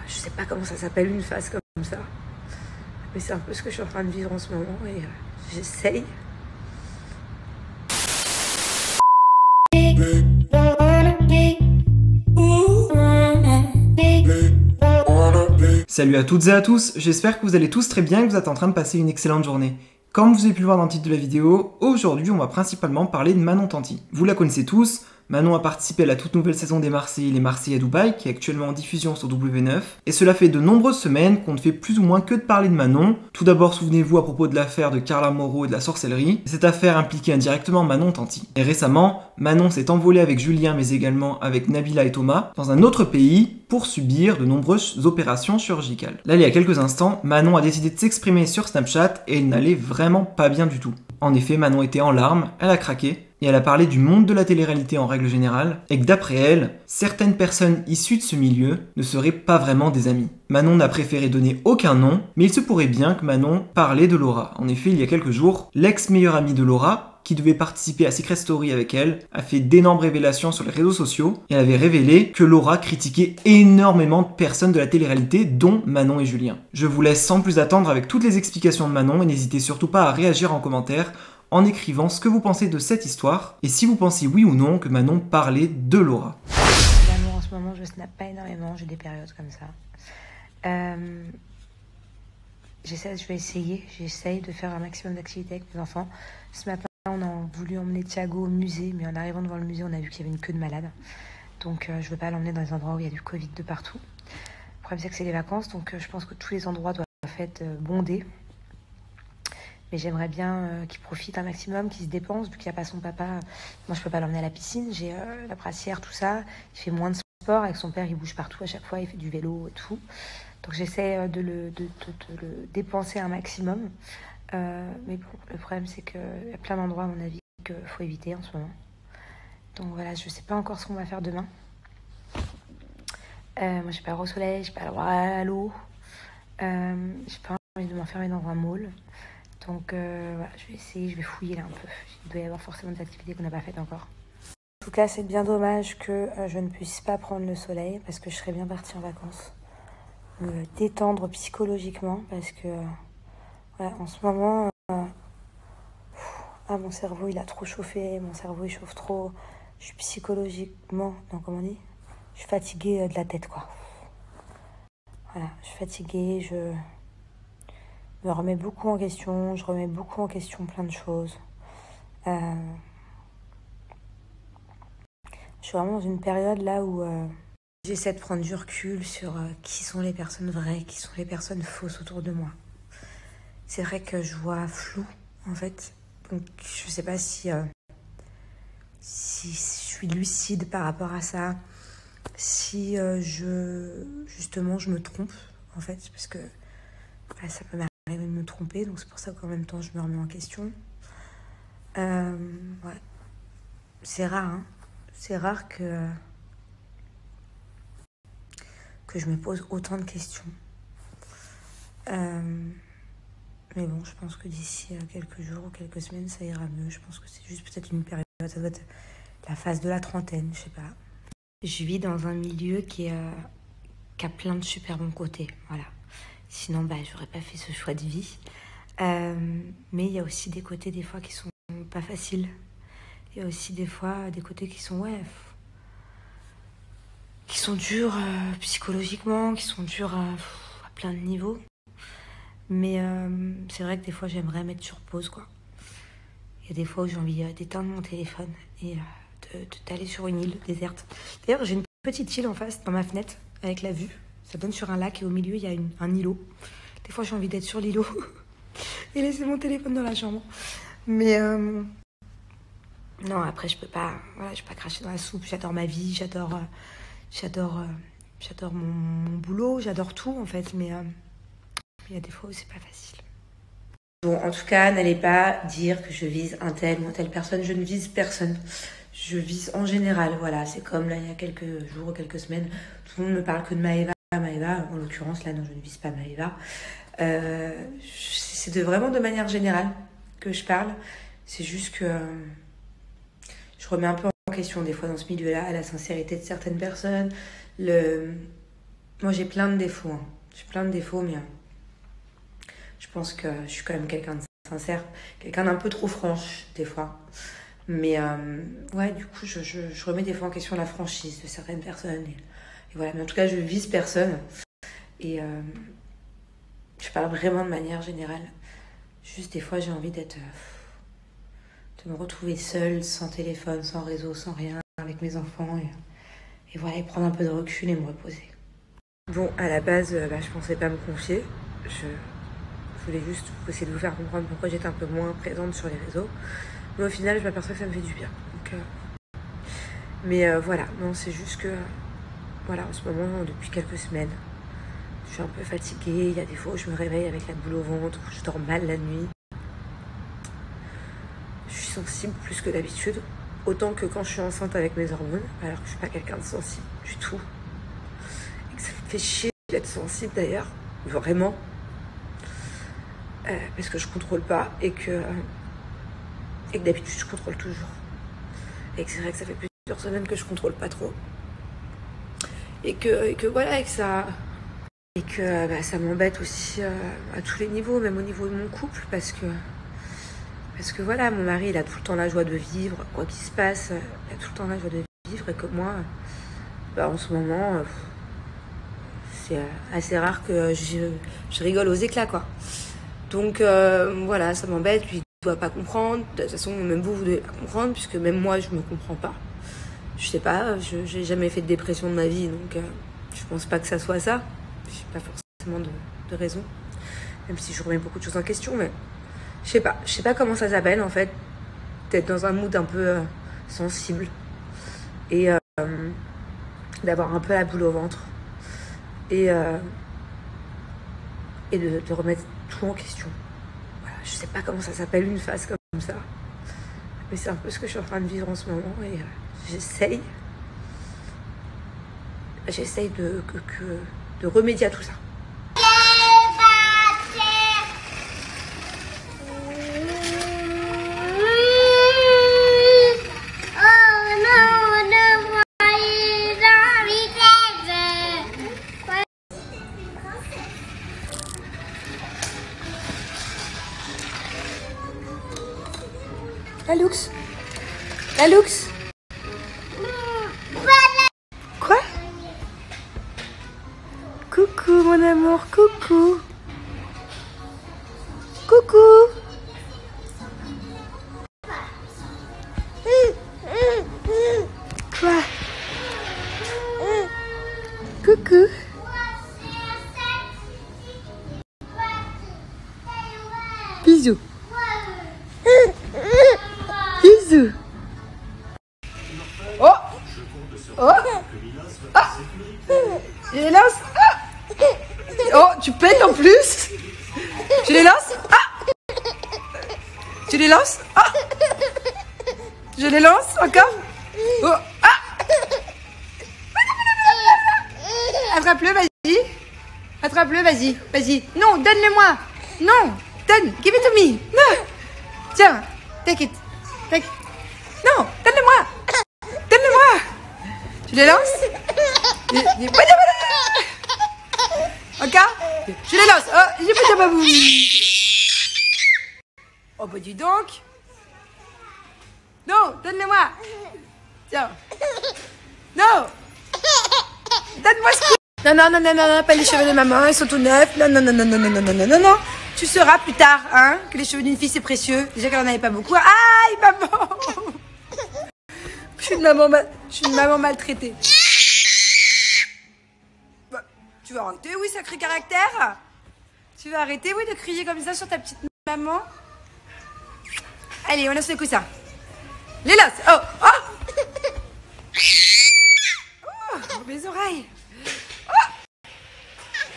Je sais pas comment ça s'appelle une phase comme ça. Mais c'est un peu ce que je suis en train de vivre en ce moment et j'essaye. Salut à toutes et à tous, j'espère que vous allez tous très bien et que vous êtes en train de passer une excellente journée. Comme vous avez pu le voir dans le titre de la vidéo, aujourd'hui on va principalement parler de Manon Tanti. Vous la connaissez tous, Manon a participé à la toute nouvelle saison des Marseillais, les Marseillais à Dubaï, qui est actuellement en diffusion sur W9. Et cela fait de nombreuses semaines qu'on ne fait plus ou moins que de parler de Manon. Tout d'abord, souvenez-vous à propos de l'affaire de Carla Moreau et de la sorcellerie. Cette affaire impliquait indirectement Manon Tanti. Et récemment, Manon s'est envolée avec Julien, mais également avec Nabila et Thomas, dans un autre pays, pour subir de nombreuses opérations chirurgicales. Là, il y a quelques instants, Manon a décidé de s'exprimer sur Snapchat et elle n'allait vraiment pas bien du tout. En effet, Manon était en larmes, elle a craqué, et elle a parlé du monde de la télé-réalité en règle générale, et que d'après elle, certaines personnes issues de ce milieu ne seraient pas vraiment des amies. Manon n'a préféré donner aucun nom, mais il se pourrait bien que Manon parlait de Laura. En effet, il y a quelques jours, l'ex-meilleure amie de Laura, qui devait participer à Secret Story avec elle, a fait d'énormes révélations sur les réseaux sociaux, et elle avait révélé que Laura critiquait énormément de personnes de la télé-réalité, dont Manon et Julien. Je vous laisse sans plus attendre avec toutes les explications de Manon, et n'hésitez surtout pas à réagir en commentaire, en écrivant ce que vous pensez de cette histoire, et si vous pensez oui ou non que Manon parlait de Laura. L'amour en ce moment, je snap pas énormément, j'ai des périodes comme ça. J'essaye de faire un maximum d'activités avec mes enfants. Ce matin, on a voulu emmener Thiago au musée, mais en arrivant devant le musée, on a vu qu'il y avait une queue de malades. Donc je veux pas l'emmener dans des endroits où il y a du Covid de partout. Le problème, c'est que c'est les vacances, donc je pense que tous les endroits doivent être bondés. Mais j'aimerais bien qu'il profite un maximum, qu'il se dépense, vu qu'il n'y a pas son papa. Moi, je peux pas l'emmener à la piscine, j'ai la brassière, tout ça. Il fait moins de sport, avec son père, il bouge partout à chaque fois, il fait du vélo et tout. Donc j'essaie de le dépenser un maximum. Mais bon, le problème, c'est qu'il y a plein d'endroits, à mon avis, qu'il faut éviter en ce moment. Donc voilà, je sais pas encore ce qu'on va faire demain. Moi, j'ai pas le droit au soleil, j'ai pas le droit à l'eau. J'ai pas envie de m'enfermer dans un mall. Donc voilà, je vais essayer, je vais fouiller là un peu. Il doit y avoir forcément des activités qu'on n'a pas faites encore. En tout cas, c'est bien dommage que je ne puisse pas prendre le soleil parce que je serais bien partie en vacances. Me détendre psychologiquement parce que voilà, en ce moment, mon cerveau il a trop chauffé, mon cerveau il chauffe trop. Je suis psychologiquement, non comment on dit, je suis fatiguée de la tête quoi. Voilà, je suis fatiguée, je me remets beaucoup en question, je remets beaucoup en question plein de choses. Je suis vraiment dans une période là où j'essaie de prendre du recul sur qui sont les personnes vraies, qui sont les personnes fausses autour de moi. C'est vrai que je vois flou en fait, donc je sais pas si je suis lucide par rapport à ça, si justement je me trompe en fait, parce que ça peut m'arriver de me tromper, donc c'est pour ça qu'en même temps je me remets en question. Ouais. C'est rare, hein. C'est rare que je me pose autant de questions. Mais bon, je pense que d'ici quelques jours ou quelques semaines, ça ira mieux. Je pense que c'est juste peut-être une période, ça doit être la phase de la trentaine, je sais pas. Je vis dans un milieu qui a plein de super bons côtés, voilà. Sinon, j'aurais pas fait ce choix de vie. Mais il y a aussi des côtés, des fois, qui sont pas faciles. Il y a aussi des fois des côtés qui sont, qui sont durs psychologiquement, qui sont durs à plein de niveaux. Mais c'est vrai que des fois, j'aimerais mettre sur pause, quoi. Il y a des fois où j'ai envie d'éteindre mon téléphone et d'aller sur une île déserte. D'ailleurs, j'ai une petite île en face, dans ma fenêtre, avec la vue. Ça donne sur un lac et au milieu, il y a un îlot. Des fois, j'ai envie d'être sur l'îlot et laisser mon téléphone dans la chambre. Mais non, après, je peux pas cracher dans la soupe. J'adore ma vie, j'adore mon boulot, j'adore tout, en fait. Mais il y a des fois où c'est pas facile. Bon, en tout cas, n'allez pas dire que je vise un tel ou une telle personne. Je ne vise personne. Je vise en général, voilà. C'est comme là, il y a quelques jours, quelques semaines, tout le monde ne parle que de Maëva. En l'occurrence, là, non, je ne vise pas Maëva. C'est vraiment de manière générale que je parle. C'est juste que je remets un peu en question des fois dans ce milieu-là, la sincérité de certaines personnes, Moi, j'ai plein de défauts. Hein. J'ai plein de défauts, mais je pense que je suis quand même quelqu'un de sincère. Quelqu'un d'un peu trop franche, des fois. Mais ouais, du coup, je remets des fois en question la franchise de certaines personnes. Et voilà. Mais en tout cas, je vise personne. Et je parle vraiment de manière générale. Juste des fois, j'ai envie de me retrouver seule, sans téléphone, sans réseau, sans rien, avec mes enfants. Et voilà, et prendre un peu de recul et me reposer. Bon, à la base, je pensais pas me confier. Je voulais juste essayer de vous faire comprendre pourquoi j'étais un peu moins présente sur les réseaux. Mais au final, je m'aperçois que ça me fait du bien. Donc, mais voilà, non, c'est juste que... voilà, en ce moment, depuis quelques semaines, je suis un peu fatiguée. Il y a des fois où je me réveille avec la boule au ventre, où je dors mal la nuit. Je suis sensible plus que d'habitude. Autant que quand je suis enceinte avec mes hormones, alors que je suis pas quelqu'un de sensible du tout. Et que ça me fait chier d'être sensible d'ailleurs, vraiment. Parce que je contrôle pas et que d'habitude je contrôle toujours. Et que c'est vrai que ça fait plusieurs semaines que je contrôle pas trop. Et que voilà, et que ça m'embête aussi à tous les niveaux, même au niveau de mon couple, parce que voilà, mon mari, il a tout le temps la joie de vivre, quoi qu'il se passe, il a tout le temps la joie de vivre, et que moi, en ce moment, c'est assez rare que je rigole aux éclats, quoi. Donc voilà, ça m'embête, lui, il doit pas comprendre. De toute façon, même vous devez pas comprendre, puisque même moi, je me comprends pas. Je sais pas, j'ai jamais fait de dépression de ma vie, donc je pense pas que ça soit ça. J'ai pas forcément de raison, même si je remets beaucoup de choses en question, mais je sais pas comment ça s'appelle en fait, d'être dans un mood un peu sensible et d'avoir un peu la boule au ventre et de remettre tout en question. Voilà, je sais pas comment ça s'appelle une phase comme ça, mais c'est un peu ce que je suis en train de vivre en ce moment et j'essaye de remédier à tout ça. La Lux Quoi? Coucou mon amour, coucou. Coucou. Quoi? Coucou. Bisous. Bisous. Oh. Oh. Ah. Je les lance. Ah. Oh, tu pètes en plus. Tu les lances. Ah. Tu les lances. Ah. Je les lance encore. Oh. Ah. Attrape-le, vas-y. Attrape-le, vas-y. Vas-y. Non, donne-le-moi. Non. Donne. Give it to me. Non. Tiens. Take it. Take it. Non. Donne-le-moi. Donne-le-moi. Tu les lances. Encore. Je les lance. Oh, j'ai pas de babou. Oh, bah dis donc. Non, donne-le-moi. Tiens. Non. Donne-moi ce coup. Non, non, non, non, non, non, pas les cheveux de maman, ils sont tout neufs. Non, non, non, non, non, non, non, non, non, non. Tu sauras plus tard, hein, que les cheveux d'une fille c'est précieux. Déjà qu'elle en avait pas beaucoup. Aïe, maman. Je suis une maman maltraitée. Bah, tu vas arrêter, oui, sacré caractère. Tu vas arrêter, oui, de crier comme ça sur ta petite maman. Allez, on lance le coussin. Les lance. Oh, oh. Oh, mes oreilles. Oh.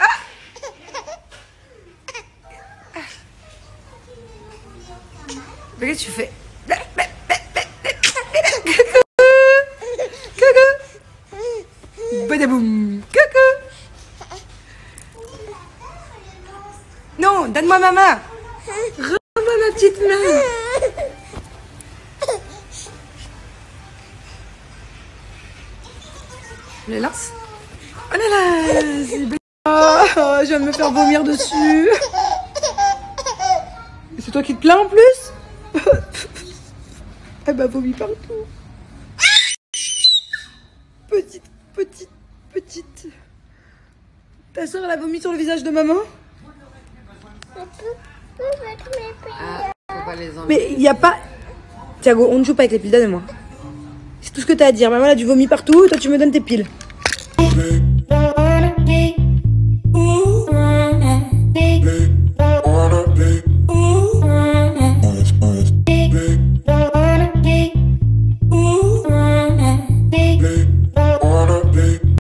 Ah. Mais qu'est-ce que tu fais? Coucou. Badaboum. Coucou. Non, donne-moi ma main. Rends-moi ma petite main. Je le lance. Oh là là, c'est bien. Oh, je viens de me faire vomir dessus. C'est toi qui te plains en plus? Elle m'a vomi partout. Petite. Ta soeur elle a vomi sur le visage de maman? Ah, faut pas les enlever. Mais il n'y a pas... Thiago, on ne joue pas avec les piles, donne-moi. C'est tout ce que t'as à dire. Maman elle a du vomi partout, toi tu me donnes tes piles.